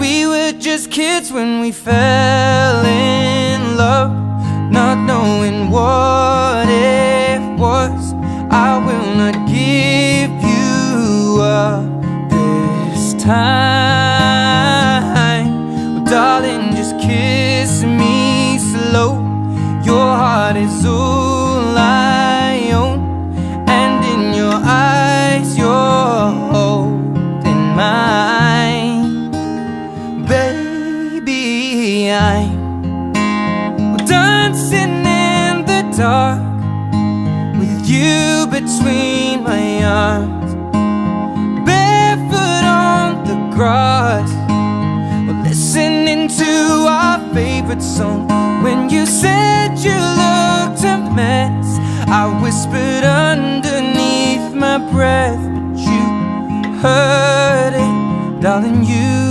we were just kids when we fell in love, not knowing what it was. I will not give you up this time. Well, darling, just kiss me slow. Your heart is all I own, and in your eyes you're holding mine. Baby, I'm dancing in the dark with you between my arms, barefoot on the grass. We're listening to our favorite song. When you said you looked a mess, I whispered underneath my breath, but you heard it, darling, you